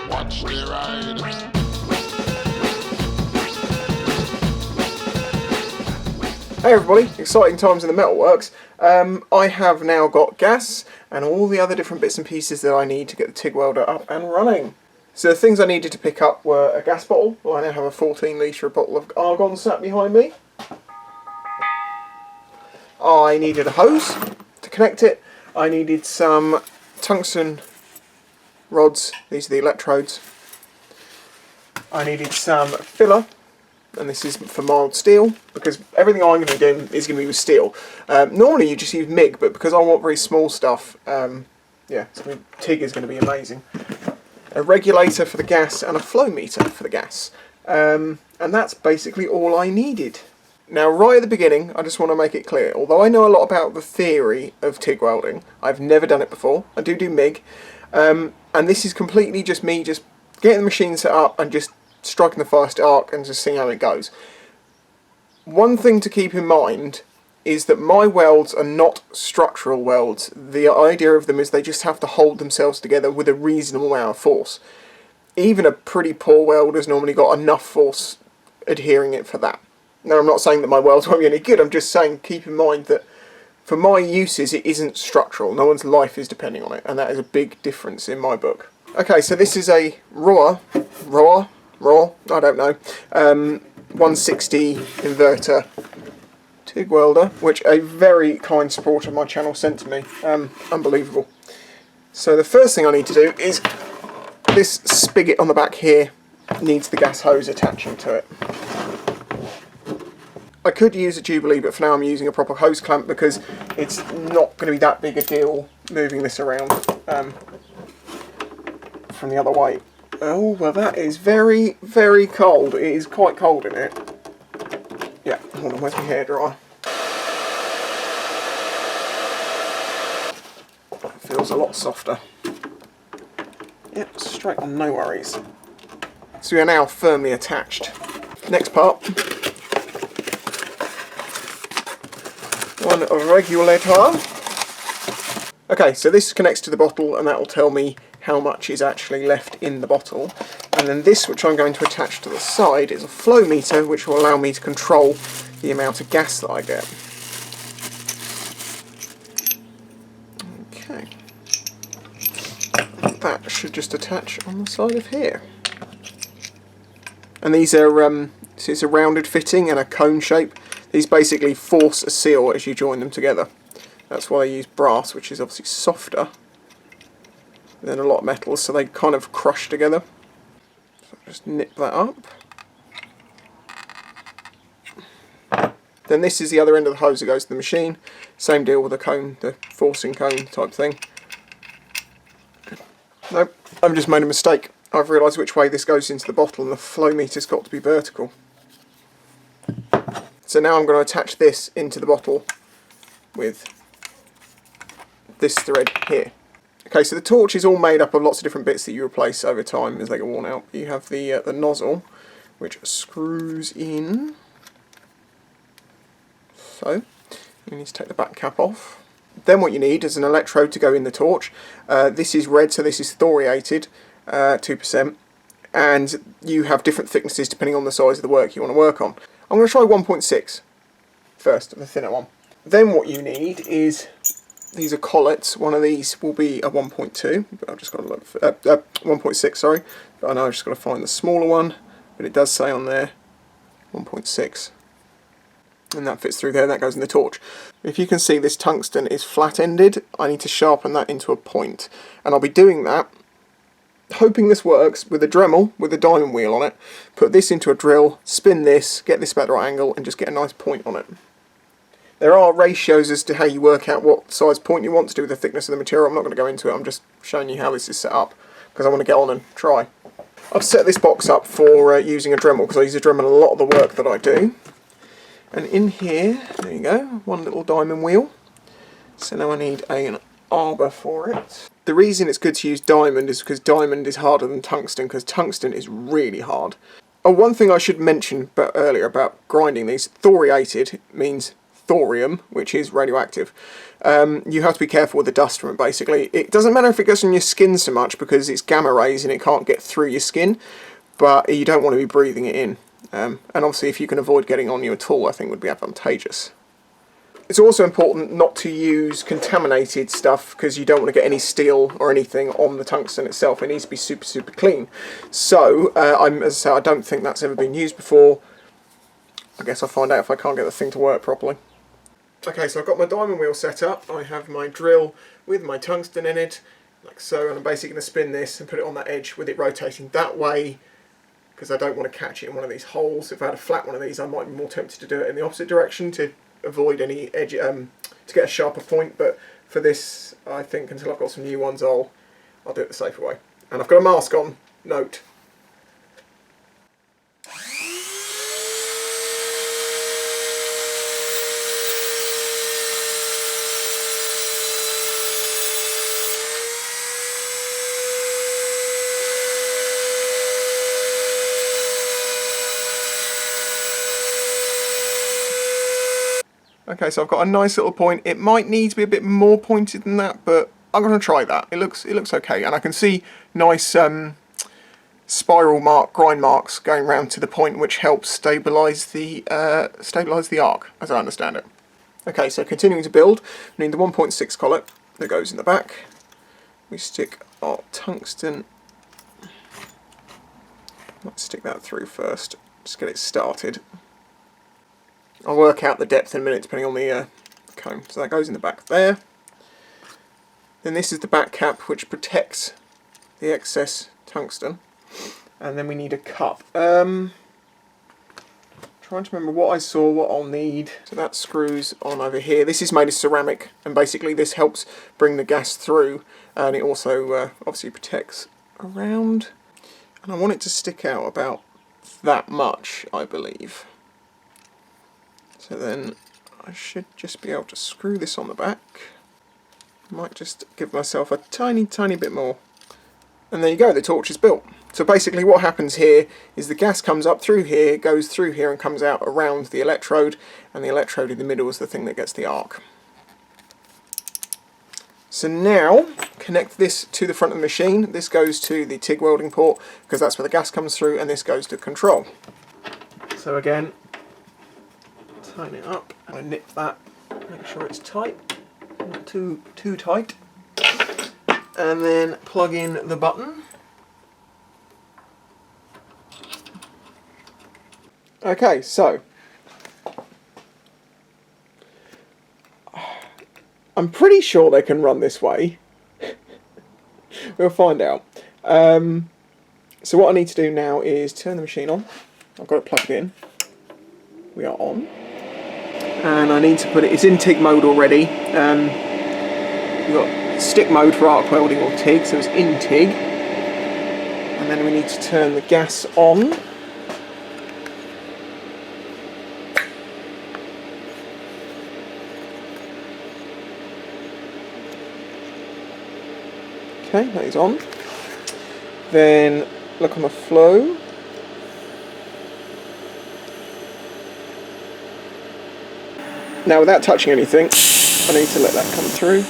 Watch the ride. Hey everybody, exciting times in the metalworks. I have now got gas and all the other different bits and pieces that I need to get the TIG welder up and running. So the things I needed to pick up were a gas bottle. Well, I now have a 14 litre bottle of Argon sat behind me. I needed a hose to connect it. I needed some tungsten rods, these are the electrodes. I needed some filler, and this is for mild steel, because everything I'm going to be doing is going to be with steel. Normally you just use MIG, but because I want very small stuff, yeah, so TIG is going to be amazing. A regulator for the gas and a flow meter for the gas. And that's basically all I needed. Now right at the beginning, I just want to make it clear, although I know a lot about the theory of TIG welding, I've never done it before. I do MIG, and this is completely just me just getting the machine set up and just striking the first arc and just seeing how it goes. One thing to keep in mind is that my welds are not structural welds. The idea of them is they just have to hold themselves together with a reasonable amount of force. Even a pretty poor welder's normally got enough force adhering it for that. Now I'm not saying that my welds won't be any good, I'm just saying keep in mind that for my uses it isn't structural. No one's life is depending on it, and that is a big difference in my book. Okay, so this is a Röhr, I don't know, 160 inverter TIG welder, which a very kind supporter of my channel sent to me. Unbelievable. So the first thing I need to do is this spigot on the back here needs the gas hose attaching to it. I could use a Jubilee, but for now I'm using a proper hose clamp because it's not going to be that big a deal moving this around from the other way. Oh, well that is very, very cold. It is quite cold in it. Yeah, hold on, where's my hairdryer? That feels a lot softer. Yep, straight on, no worries. So we are now firmly attached. Next part. One regulator. Okay, so this connects to the bottle and that will tell me how much is actually left in the bottle. And then this, which I'm going to attach to the side, is a flow meter which will allow me to control the amount of gas that I get. Okay. That should just attach on the side of here. And these are, so it's a rounded fitting and a cone shape. These basically force a seal as you join them together. That's why I use brass, which is obviously softer than a lot of metals, so they kind of crush together. So just nip that up. Then this is the other end of the hose that goes to the machine. Same deal with the cone, the forcing cone type thing. Nope, I've just made a mistake. I've realised which way this goes into the bottle and the flow meter's got to be vertical. So now I'm going to attach this into the bottle with this thread here. Okay, so the torch is all made up of lots of different bits that you replace over time as they get worn out. You have the nozzle, which screws in. So, you need to take the back cap off. Then what you need is an electrode to go in the torch. This is red, so this is thoriated, 2%. And you have different thicknesses depending on the size of the work you want to work on. I'm going to try 1.6 first, the thinner one. Then what you need is, these are collets. One of these will be a 1.2, but I've just got to look for 1.6, sorry. But I know I've just got to find the smaller one, but it does say on there 1.6. And that fits through there, that goes in the torch. If you can see, this tungsten is flat-ended. I need to sharpen that into a point. And I'll be doing that, hoping this works, with a Dremel with a diamond wheel on it. Put this into a drill, spin this, get this about the right angle, and just get a nice point on it. There are ratios as to how you work out what size point you want to do with the thickness of the material. I'm not going to go into it, I'm just showing you how this is set up, because I want to get on and try. I've set this box up for using a Dremel, because I use a Dremel in a lot of the work that I do. And in here, there you go, one little diamond wheel. So now I need an arbor for it. The reason it's good to use diamond is because diamond is harder than tungsten, because tungsten is really hard. Oh, one thing I should mention earlier about grinding these, thoriated means thorium, which is radioactive. You have to be careful with the dust from it, basically. It doesn't matter if it goes on your skin so much because it's gamma rays and it can't get through your skin, but you don't want to be breathing it in. And obviously if you can avoid getting on you at all, I think would be advantageous. It's also important not to use contaminated stuff because you don't want to get any steel or anything on the tungsten itself. It needs to be super, super clean. So, as I say, I don't think that's ever been used before. I guess I'll find out if I can't get the thing to work properly. Okay, so I've got my diamond wheel set up. I have my drill with my tungsten in it, like so, and I'm basically going to spin this and put it on that edge with it rotating that way, because I don't want to catch it in one of these holes. If I had a flat one of these, I might be more tempted to do it in the opposite direction to avoid any edge, to get a sharper point, but for this, I think until I've got some new ones, I'll do it the safer way. And I've got a mask on, note. Okay, so I've got a nice little point. It might need to be a bit more pointed than that, but I'm going to try that. It looks okay, and I can see nice spiral grind marks going round to the point, which helps stabilise the arc, as I understand it. Okay, so continuing to build, we need the 1.6 collet that goes in the back. We stick our tungsten. Let's stick that through first, just get it started. I'll work out the depth in a minute depending on the comb. So that goes in the back there. Then this is the back cap which protects the excess tungsten. And then we need a cup. Trying to remember what I saw, what I'll need. So that screws on over here. This is made of ceramic, and basically this helps bring the gas through, and it also obviously protects around. And I want it to stick out about that much, I believe. So then I should just be able to screw this on the back. Might just give myself a tiny, tiny bit more. And there you go, the torch is built. So basically what happens here is the gas comes up through here, goes through here and comes out around the electrode, and the electrode in the middle is the thing that gets the arc. So now, connect this to the front of the machine. This goes to the TIG welding port, because that's where the gas comes through, and this goes to control. So again, tighten it up, and I nip that, make sure it's tight, not too tight, and then plug in the button. Okay, so I'm pretty sure they can run this way. We'll find out. So what I need to do now is turn the machine on. I've got it plugged in. We are on. And I need to put it, it's in TIG mode already. We've got stick mode for arc welding or TIG, so it's in TIG. And then we need to turn the gas on. Okay, that is on. Then look on the flow. Now without touching anything, I need to let that come through.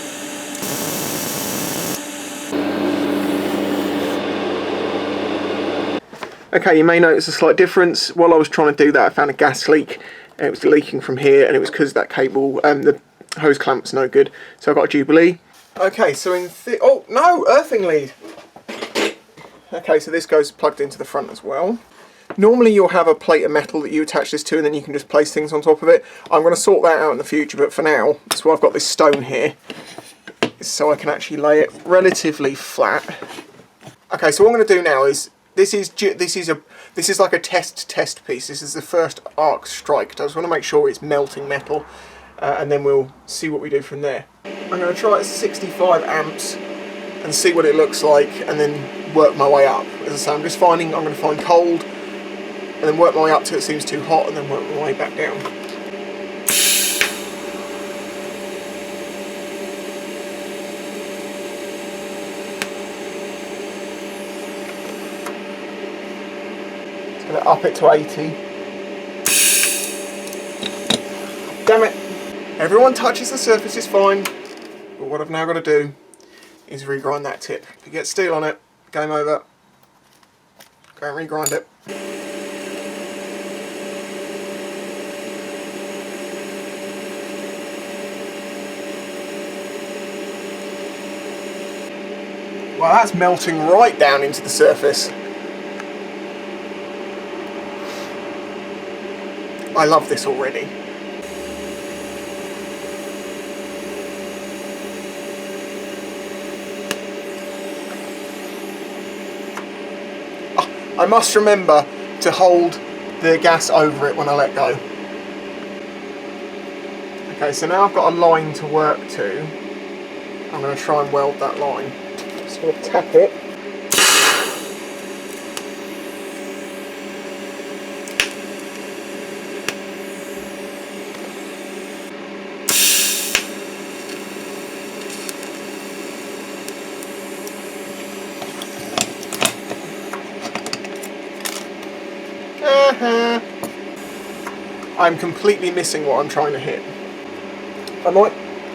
Okay, you may notice a slight difference. While I was trying to do that, I found a gas leak. It was leaking from here, and it was because that cable, the hose clamp was no good. So I got a Jubilee. Okay, so oh no, earthing lead. Okay, so this goes plugged into the front as well. Normally you'll have a plate of metal that you attach this to and then you can just place things on top of it. I'm going to sort that out in the future, but for now, that's why I've got this stone here, so I can actually lay it relatively flat. Okay, so what I'm going to do now is, this is like a test piece. This is the first arc strike. I just want to make sure it's melting metal, and then we'll see what we do from there. I'm going to try it at 65 amps and see what it looks like, and then work my way up. As I say, I'm going to find cold, and then work my way up till it seems too hot, and then work my way back down. Just going to up it to 80. Damn it! Everyone touches the surface is fine, but what I've now got to do is regrind that tip. If you get steel on it, game over. Go and regrind it. Well, that's melting right down into the surface. I love this already. Oh, I must remember to hold the gas over it when I let go. Okay, so now I've got a line to work to. I'm going to try and weld that line. Just going to tap it. I'm completely missing what I'm trying to hit. I might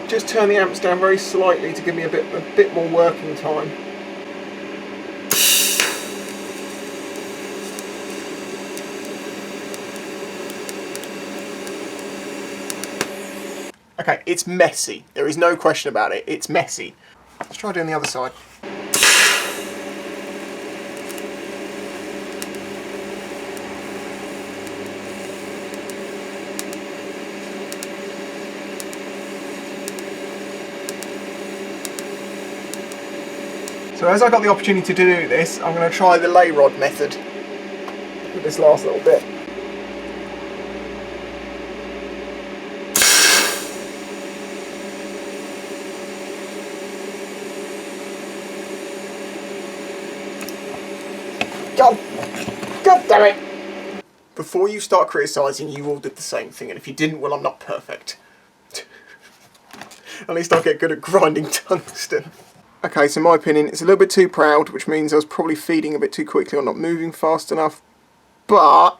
just turn the amps down very slightly to give me a bit more working time. Okay, it's messy. There is no question about it. It's messy. Let's try doing the other side. So as I got the opportunity to do this, I'm going to try the lay rod method with this last little bit. God damn it! Before you start criticising, you all did the same thing, and if you didn't, well, I'm not perfect. At least I'll get good at grinding tungsten. Okay, so in my opinion, it's a little bit too proud, which means I was probably feeding a bit too quickly or not moving fast enough. But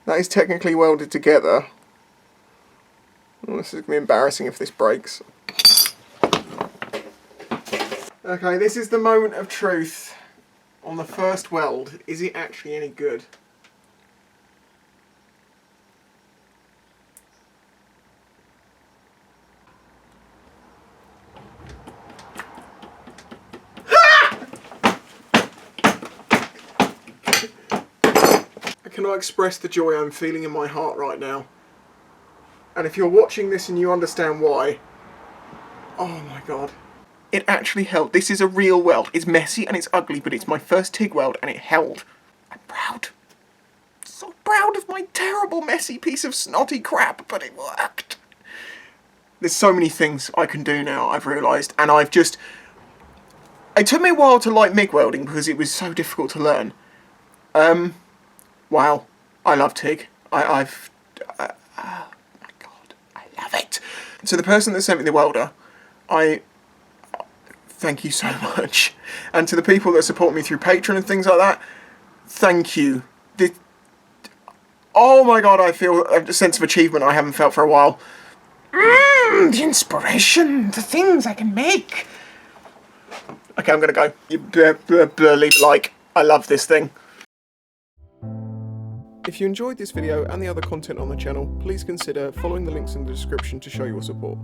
that is technically welded together. Oh, this is going to be embarrassing if this breaks. Okay, this is the moment of truth on the first weld. Is it actually any good? Can I express the joy I'm feeling in my heart right now? And if you're watching this and you understand why, oh my god. It actually held. This is a real weld. It's messy and it's ugly, but it's my first TIG weld and it held. I'm proud. So proud of my terrible messy piece of snotty crap, but it worked. There's so many things I can do now, I've realised, and I've just... It took me a while to like MIG welding because it was so difficult to learn. Wow, I love TIG. Oh my god, I love it. So the person that sent me the welder, thank you so much. And to the people that support me through Patreon and things like that, thank you. Oh my god, I feel a sense of achievement I haven't felt for a while. The inspiration, the things I can make. Okay, I'm gonna go. Leave a like. I love this thing. If you enjoyed this video and the other content on the channel, please consider following the links in the description to show your support.